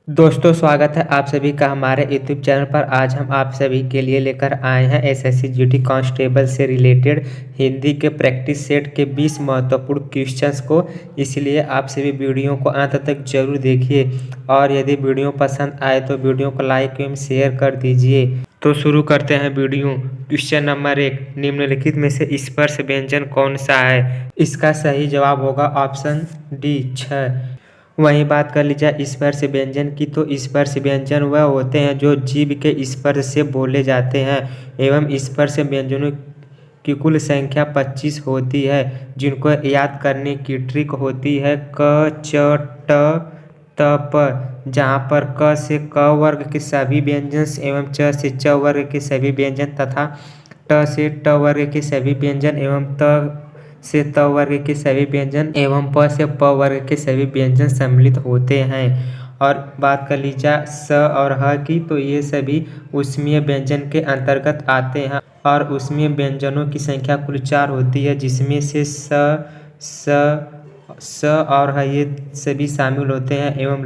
दोस्तों स्वागत है आप सभी का हमारे यूट्यूब चैनल पर। आज हम आप सभी के लिए लेकर आए हैं एसएससी जीडी कांस्टेबल से रिलेटेड हिंदी के प्रैक्टिस सेट के 20 महत्वपूर्ण क्वेश्चंस को। इसलिए आप सभी वीडियो को अंत तक जरूर देखिए और यदि वीडियो पसंद आए तो वीडियो को लाइक एवं शेयर कर दीजिए। तो शुरू करते हैं वीडियो। क्वेश्चन नंबर 1, निम्नलिखित में से स्पर्श व्यंजन कौन सा है? इसका सही जवाब होगा ऑप्शन डी 6। वहीं बात कर ली जाए स्पर्श व्यंजन की, तो स्पर्श व्यंजन वह होते हैं जो जीभ के स्पर्श से बोले जाते हैं एवं स्पर्श व्यंजनों की कुल संख्या 25 होती है, जिनको याद करने की ट्रिक होती है क, च, ट, त, प, जहाँ पर क से क वर्ग के सभी व्यंजन एवं च से च वर्ग के सभी व्यंजन तथा ट से ट वर्ग के सभी व्यंजन एवं त से त वर्ग के सभी व्यंजन एवं प से प वर्ग के सभी व्यंजन सम्मिलित होते हैं। और बात कर ली जाए स और ह की, तो ये सभी ऊष्मीय व्यंजन के अंतर्गत आते हैं और ऊष्मीय व्यंजनों की संख्या कुल 4 होती है, जिसमें से स और ह ये सभी शामिल होते हैं। एवं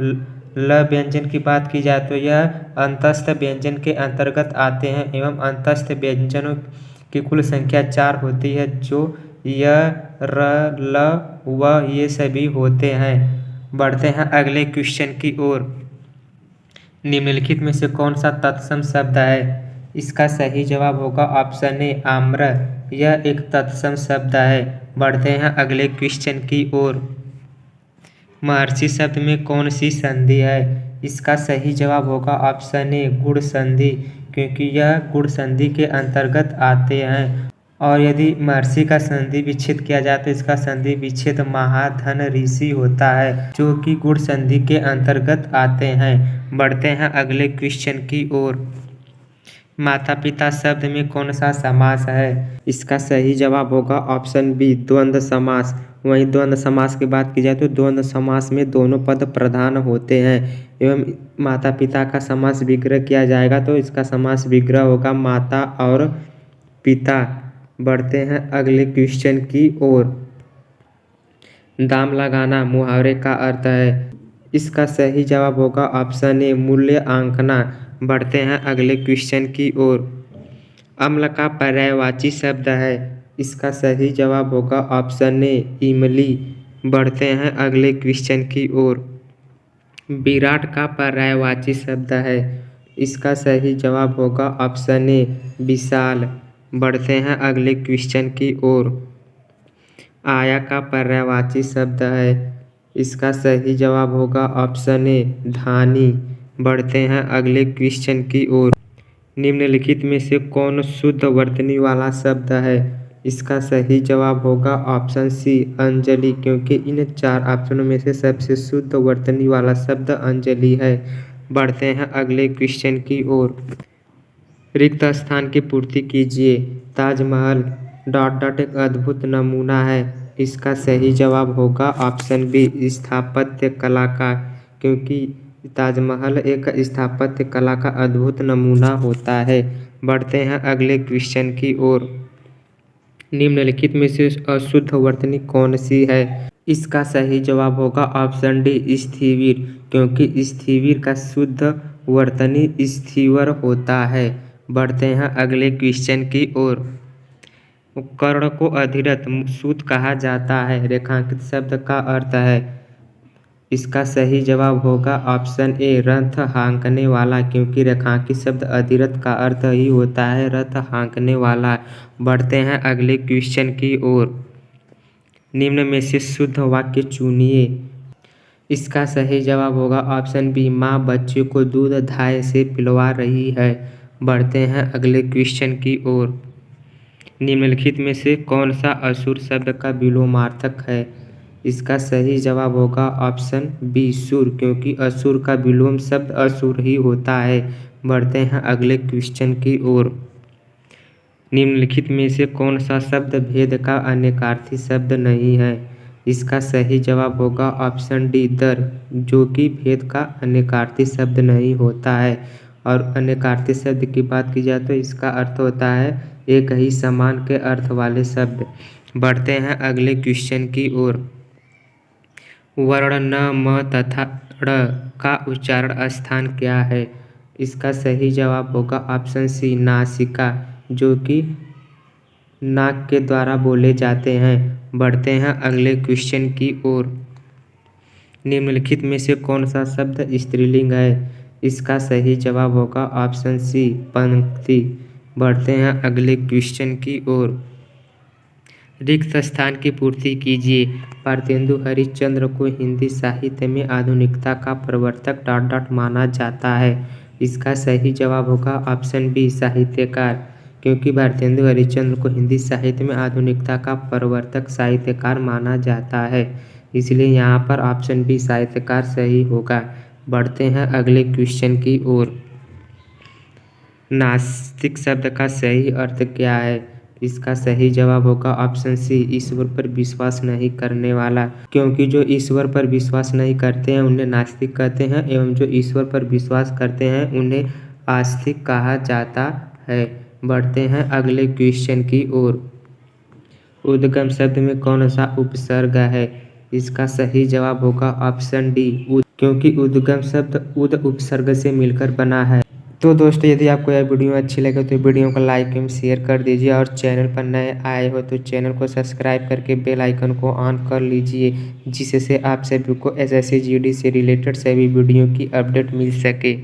ल व्यंजन की बात की जाए तो यह अंतस्थ व्यंजन के अंतर्गत आते हैं एवं अंतस्थ व्यंजनों की कुल संख्या 4 होती है, जो य, र, ल, व ये सभी होते हैं। बढ़ते हैं अगले क्वेश्चन की ओर। निम्नलिखित में से कौन सा तत्सम शब्द है? इसका सही जवाब होगा ऑप्शन ए आम्र। यह एक तत्सम शब्द है। बढ़ते हैं अगले क्वेश्चन की ओर। महर्षि शब्द में कौन सी संधि है? इसका सही जवाब होगा ऑप्शन ए गुण संधि, क्योंकि यह गुण संधि के अंतर्गत आते हैं। और यदि महर्षि का संधि विच्छेद किया जाए तो इसका संधि विच्छेद महाधन ऋषि होता है, जो कि गुण संधि के अंतर्गत आते हैं। बढ़ते हैं अगले क्वेश्चन की ओर। माता पिता शब्द में कौन सा समास है? इसका सही जवाब होगा ऑप्शन बी द्वंद्व समास। वहीं द्वंद्व समास की बात की जाए तो द्वंद्व समास में दोनों पद प्रधान होते हैं एवं माता पिता का समास विग्रह किया जाएगा तो इसका समास विग्रह होगा माता और पिता। बढ़ते हैं अगले क्वेश्चन की ओर। दाम लगाना मुहावरे का अर्थ है। इसका सही जवाब होगा ऑप्शन ए मूल्य आंकना। बढ़ते हैं अगले क्वेश्चन की ओर। अम्ल का पर्यायवाची शब्द है। इसका सही जवाब होगा ऑप्शन ए इमली। बढ़ते हैं अगले क्वेश्चन की ओर। विराट का पर्यायवाची शब्द है। इसका सही जवाब होगा ऑप्शन ए विशाल। बढ़ते हैं अगले क्वेश्चन की ओर। आया का पर्यायवाची शब्द है। इसका सही जवाब होगा ऑप्शन ए धानी। बढ़ते हैं अगले क्वेश्चन की ओर। निम्नलिखित में से कौन शुद्ध वर्तनी वाला शब्द है? इसका सही जवाब होगा ऑप्शन सी अंजलि, क्योंकि इन 4 ऑप्शनों में से सबसे शुद्ध वर्तनी वाला शब्द अंजलि है। बढ़ते हैं अगले क्वेश्चन की ओर। रिक्त स्थान की पूर्ति कीजिए। ताजमहल ... एक अद्भुत नमूना है। इसका सही जवाब होगा ऑप्शन बी स्थापत्य कला का, क्योंकि ताजमहल एक स्थापत्य कला का अद्भुत नमूना होता है। बढ़ते हैं अगले क्वेश्चन की ओर। निम्नलिखित में से अशुद्ध वर्तनी कौन सी है? इसका सही जवाब होगा ऑप्शन डी स्थिविर, क्योंकि स्थिविर का शुद्ध वर्तनी स्थिवर होता है। बढ़ते हैं अगले क्वेश्चन की ओर। कर्ण को अधिरथ सूत कहा जाता है। रेखांकित शब्द का अर्थ है। इसका सही जवाब होगा ऑप्शन ए रथ हाँकने वाला, क्योंकि रेखांकित शब्द अधिरथ का अर्थ ही होता है रथ हाँकने वाला। बढ़ते हैं अगले क्वेश्चन की ओर। निम्न में से शुद्ध वाक्य चुनिए। इसका सही जवाब होगा ऑप्शन बी माँ बच्चे को दूध धाय से पिलवा रही है। बढ़ते हैं अगले क्वेश्चन की ओर। निम्नलिखित में से कौन सा असुर शब्द का विलोमार्थक है? इसका सही जवाब होगा ऑप्शन बी सुर, क्योंकि असुर का विलोम शब्द असुर ही होता है। बढ़ते हैं अगले क्वेश्चन की ओर। निम्नलिखित में से कौन सा शब्द भेद का अनेकार्थी शब्द नहीं है? इसका सही जवाब होगा ऑप्शन डी दर, जो कि भेद का अनेकार्थी शब्द नहीं होता है। और अनेकार्थी शब्द की बात की जाए तो इसका अर्थ होता है एक ही समान के अर्थ वाले शब्द। बढ़ते हैं अगले क्वेश्चन की ओर। वर्ण न, म तथा ड़ का उच्चारण स्थान क्या है? इसका सही जवाब होगा ऑप्शन सी नासिका, जो कि नाक के द्वारा बोले जाते हैं। बढ़ते हैं अगले क्वेश्चन की ओर। निम्नलिखित में से कौन सा शब्द स्त्रीलिंग है? इसका सही जवाब होगा ऑप्शन सी पंक्ति। बढ़ते हैं अगले क्वेश्चन की ओर। रिक्त स्थान की पूर्ति कीजिए। भारतेंदु हरिश्चंद्र को हिंदी साहित्य में आधुनिकता का प्रवर्तक माना जाता है। इसका सही जवाब होगा ऑप्शन बी साहित्यकार, क्योंकि भारतेंदु हरिश्चंद्र को हिंदी साहित्य में आधुनिकता का प्रवर्तक साहित्यकार माना जाता है, इसलिए यहाँ पर ऑप्शन बी साहित्यकार सही होगा। बढ़ते हैं अगले क्वेश्चन की ओर। नास्तिक शब्द का सही अर्थ क्या है? इसका सही जवाब होगा ऑप्शन सी ईश्वर पर विश्वास नहीं करने वाला, क्योंकि जो ईश्वर पर विश्वास नहीं करते हैं उन्हें नास्तिक कहते हैं, एवं जो ईश्वर पर विश्वास करते हैं उन्हें आस्तिक कहा जाता है। बढ़ते हैं अगले क्वेश्चन की ओर। उद्गम शब्द में कौन सा उपसर्ग है? इसका सही जवाब होगा ऑप्शन डी क्योंकि उद्गम शब्द उद उपसर्ग से मिलकर बना है। तो दोस्तों, यदि आपको यह वीडियो अच्छी लगे तो वीडियो को लाइक एवं शेयर कर दीजिए, और चैनल पर नए आए हो तो चैनल को सब्सक्राइब करके बेल आइकन को ऑन कर लीजिए, जिससे आप सभी को एसएससी जीडी से रिलेटेड सभी वीडियो की अपडेट मिल सके।